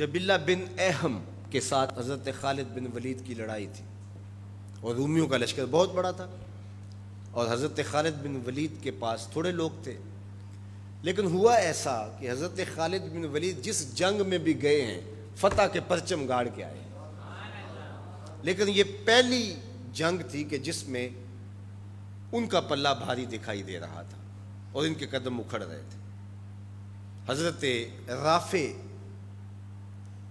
جبلہ بن اہم کے ساتھ حضرت خالد بن ولید کی لڑائی تھی اور رومیوں کا لشکر بہت بڑا تھا اور حضرت خالد بن ولید کے پاس تھوڑے لوگ تھے. لیکن ہوا ایسا کہ حضرت خالد بن ولید جس جنگ میں بھی گئے ہیں فتح کے پرچم گاڑ کے آئے, لیکن یہ پہلی جنگ تھی کہ جس میں ان کا پلہ بھاری دکھائی دے رہا تھا اور ان کے قدم اکھڑ رہے تھے. حضرت رافع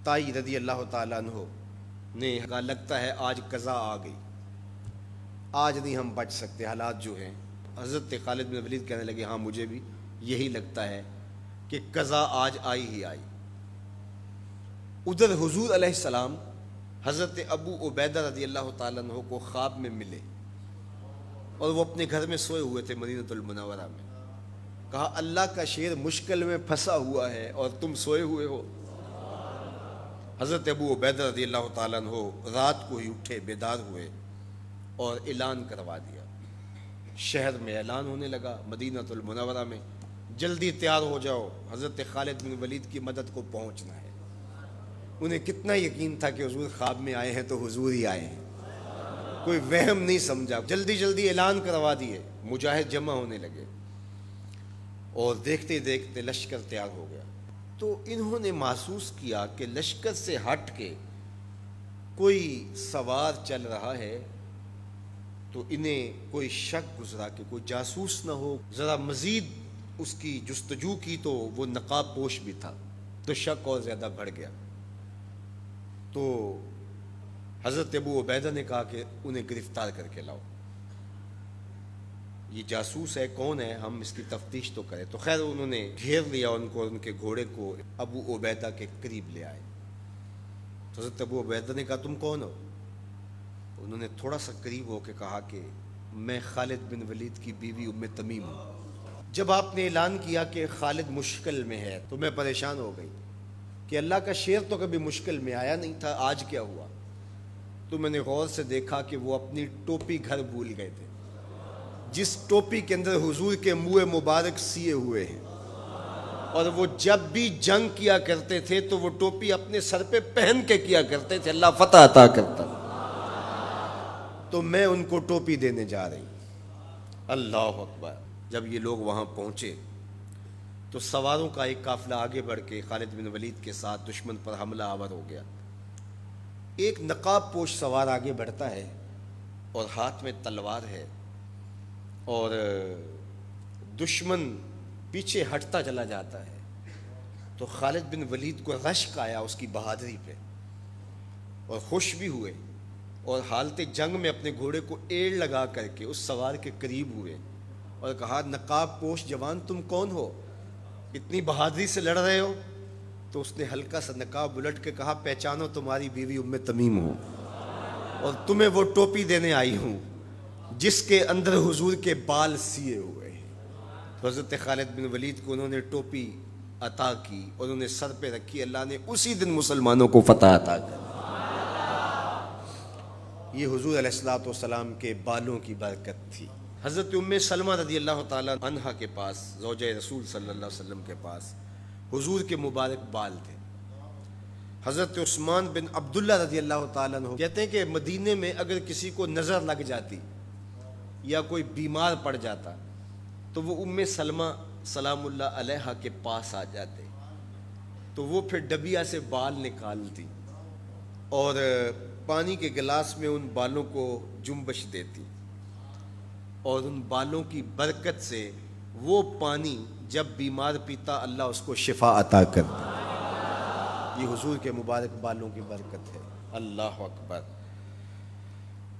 تائی رضی اللہ تعالیٰ عنہ نے کہا لگتا ہے آج قضا آ گئی, آج نہیں ہم بچ سکتے حالات جو ہیں. حضرت خالد بن ولید کہنے لگے ہاں مجھے بھی یہی لگتا ہے کہ قضا آج آئی ہی آئی. ادھر حضور علیہ السلام حضرت ابو عبیدہ رضی اللہ تعالیٰ عنہ کو خواب میں ملے اور وہ اپنے گھر میں سوئے ہوئے تھے مدینہ المنورہ میں. کہا اللہ کا شیر مشکل میں پھنسا ہوا ہے اور تم سوئے ہوئے ہو. حضرت ابو عبیدہ رضی اللہ تعالیٰ عنہ رات کو ہی اٹھے, بیدار ہوئے اور اعلان کروا دیا. شہر میں اعلان ہونے لگا مدینہ المنورہ میں, جلدی تیار ہو جاؤ, حضرت خالد بن ولید کی مدد کو پہنچنا ہے. انہیں کتنا یقین تھا کہ حضور خواب میں آئے ہیں تو حضور ہی آئے ہیں, کوئی وہم نہیں سمجھا. جلدی جلدی اعلان کروا دیے, مجاہد جمع ہونے لگے اور دیکھتے دیکھتے لشکر تیار ہو گیا. تو انہوں نے محسوس کیا کہ لشکر سے ہٹ کے کوئی سوار چل رہا ہے, تو انہیں کوئی شک گزرا کہ کوئی جاسوس نہ ہو. ذرا مزید اس کی جستجو کی تو وہ نقاب پوش بھی تھا, تو شک اور زیادہ بڑھ گیا. تو حضرت ابو عبیدہ نے کہا کہ انہیں گرفتار کر کے لاؤ, یہ جاسوس ہے, کون ہے, ہم اس کی تفتیش تو کریں. تو خیر انہوں نے گھیر لیا ان کو, ان کے گھوڑے کو ابو عبیدہ کے قریب لے آئے. تو حضرت ابو عبیدہ نے کہا تم کون ہو؟ انہوں نے تھوڑا سا قریب ہو کے کہا کہ میں خالد بن ولید کی بیوی ام تمیم ہوں. جب آپ نے اعلان کیا کہ خالد مشکل میں ہے تو میں پریشان ہو گئی کہ اللہ کا شیر تو کبھی مشکل میں آیا نہیں تھا, آج کیا ہوا؟ تو میں نے غور سے دیکھا کہ وہ اپنی ٹوپی گھر بھول گئے تھے, جس ٹوپی کے اندر حضور کے منہ مبارک سیے ہوئے ہیں, اور وہ جب بھی جنگ کیا کرتے تھے تو وہ ٹوپی اپنے سر پہ پہن کے کیا کرتے تھے, اللہ فتح عطا کرتا. تو میں ان کو ٹوپی دینے جا رہی. اللہ اکبر. جب یہ لوگ وہاں پہنچے تو سواروں کا ایک قافلہ آگے بڑھ کے خالد بن ولید کے ساتھ دشمن پر حملہ آور ہو گیا. ایک نقاب پوش سوار آگے بڑھتا ہے اور ہاتھ میں تلوار ہے, اور دشمن پیچھے ہٹتا چلا جاتا ہے. تو خالد بن ولید کو رشک آیا اس کی بہادری پہ, اور خوش بھی ہوئے, اور حالت جنگ میں اپنے گھوڑے کو ایڑ لگا کر کے اس سوار کے قریب ہوئے اور کہا نقاب پوش جوان تم کون ہو, اتنی بہادری سے لڑ رہے ہو؟ تو اس نے ہلکا سا نقاب الٹ کے کہا پہچانو تمہاری بیوی ام تمیم ہوں, اور تمہیں وہ ٹوپی دینے آئی ہوں جس کے اندر حضور کے بال سیے ہوئے ہیں. تو حضرت خالد بن ولید کو انہوں نے ٹوپی عطا کی اور انہیں سر پہ رکھی. اللہ نے اسی دن مسلمانوں کو فتح عطا کر. یہ حضور علیہ الصلوۃ والسلام کے بالوں کی برکت تھی. حضرت ام سلمہ رضی اللہ تعالیٰ عنہا کے پاس, زوجہ رسول صلی اللہ علیہ وسلم کے پاس حضور کے مبارک بال تھے. حضرت عثمان بن عبداللہ رضی اللہ تعالیٰ عنہ کہتے ہیں کہ مدینے میں اگر کسی کو نظر لگ جاتی یا کوئی بیمار پڑ جاتا تو وہ ام سلمہ سلام اللہ علیہا کے پاس آ جاتے, تو وہ پھر ڈبیا سے بال نکالتی اور پانی کے گلاس میں ان بالوں کو جنبش دیتی, اور ان بالوں کی برکت سے وہ پانی جب بیمار پیتا اللہ اس کو شفا عطا کرتا. یہ حضور کے مبارک بالوں کی برکت ہے. اللہ اکبر.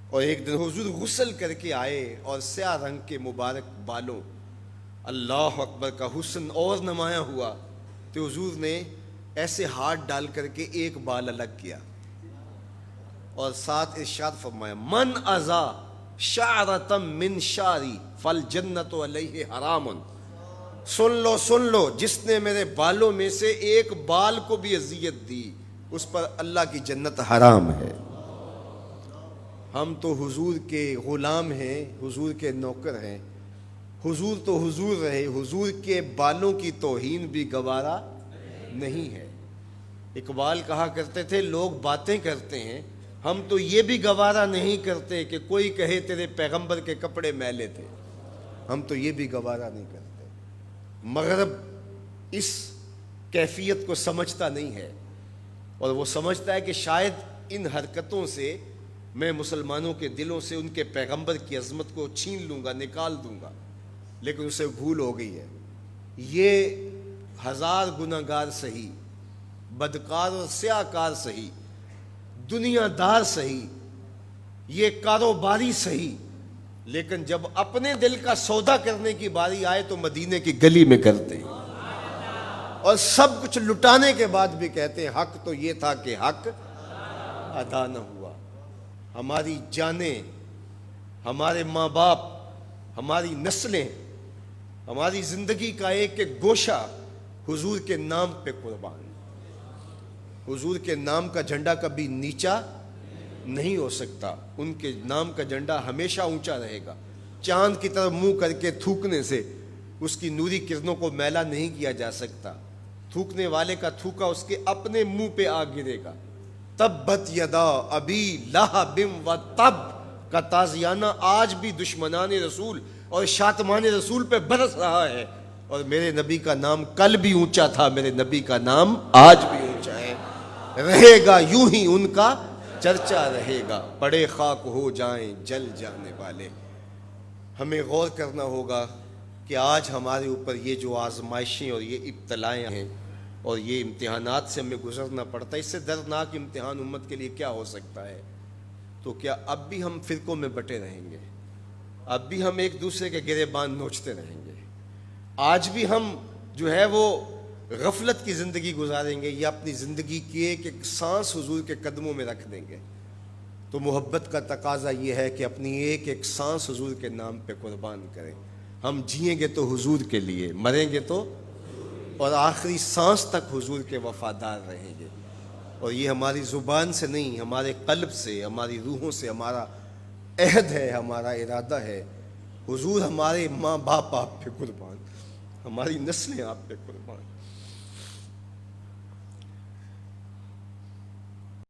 اور ایک دن حضور غسل کر کے آئے اور سیاہ رنگ کے مبارک بالوں, اللہ اکبر, کا حسن اور نمایاں ہوا. تو حضور نے ایسے ہاتھ ڈال کر کے ایک بال الگ کیا اور ساتھ ارشاد فرمایا من ازا شعرتم من شعری فالجنت علیہ حرام. سن لو جس نے میرے بالوں میں سے ایک بال کو بھی اذیت دی اس پر اللہ کی جنت حرام ہے. ہم تو حضور کے غلام ہیں, حضور کے نوکر ہیں. حضور تو حضور رہے, حضور کے بالوں کی توہین بھی گوارا نہیں ہے. اقبال کہا کرتے تھے لوگ باتیں کرتے ہیں، ہم تو یہ بھی گوارا نہیں کرتے کہ کوئی کہے تیرے پیغمبر کے کپڑے میلے تھے، ہم تو یہ بھی گوارا نہیں کرتے۔ مغرب اس کیفیت کو سمجھتا نہیں ہے، اور وہ سمجھتا ہے کہ شاید ان حرکتوں سے میں مسلمانوں کے دلوں سے ان کے پیغمبر کی عظمت کو چھین لوں گا، نکال دوں گا، لیکن اسے بھول ہو گئی ہے۔ یہ ہزار گناہگار سہی، بدکار اور سیاہ کار سہی، دنیا دار سہی، یہ کاروباری سہی، لیکن جب اپنے دل کا سودا کرنے کی باری آئے تو مدینے کی گلی میں کرتے ہیں، اور سب کچھ لٹانے کے بعد بھی کہتے ہیں حق تو یہ تھا کہ حق ادا نہ ہوا۔ ہماری جانیں، ہمارے ماں باپ، ہماری نسلیں، ہماری زندگی کا ایک ایک گوشہ حضور کے نام پہ قربان۔ حضور کے نام کا جھنڈا کبھی نیچا نہیں ہو سکتا، ان کے نام کا جھنڈا ہمیشہ اونچا رہے گا۔ چاند کی طرف منہ کر کے تھوکنے سے اس کی نوری کرنوں کو میلا نہیں کیا جا سکتا، تھوکنے والے کا تھوکا اس کے اپنے منہ پہ آ گرے گا۔ تبت یدا ابی لہب و تب کا تازیانہ آج بھی دشمنان رسول اور شاتمان رسول پہ برس رہا ہے، اور میرے نبی کا نام کل بھی اونچا تھا، میرے نبی کا نام آج بھی اونچا ہے، رہے گا یوں ہی ان کا چرچا رہے گا، پڑے خاک ہو جائیں جل جانے والے۔ ہمیں غور کرنا ہوگا کہ آج ہمارے اوپر یہ جو آزمائشیں اور یہ ابتلائیں ہیں اور یہ امتحانات سے ہمیں گزرنا پڑتا ہے، اس سے دردناک امتحان امت کے لیے کیا ہو سکتا ہے؟ تو کیا اب بھی ہم فرقوں میں بٹے رہیں گے؟ اب بھی ہم ایک دوسرے کے گریبان نوچتے رہیں گے؟ آج بھی ہم جو ہے وہ غفلت کی زندگی گزاریں گے، یا اپنی زندگی کی ایک ایک سانس حضور کے قدموں میں رکھ دیں گے؟ تو محبت کا تقاضا یہ ہے کہ اپنی ایک ایک سانس حضور کے نام پہ قربان کریں۔ ہم جئیں گے تو حضور کے لیے، مریں گے تو، اور آخری سانس تک حضور کے وفادار رہیں گے۔ اور یہ ہماری زبان سے نہیں، ہمارے قلب سے، ہماری روحوں سے ہمارا عہد ہے، ہمارا ارادہ ہے۔ حضور ہمارے ماں باپ آپ پہ قربان، ہماری نسلیں آپ پہ قربان۔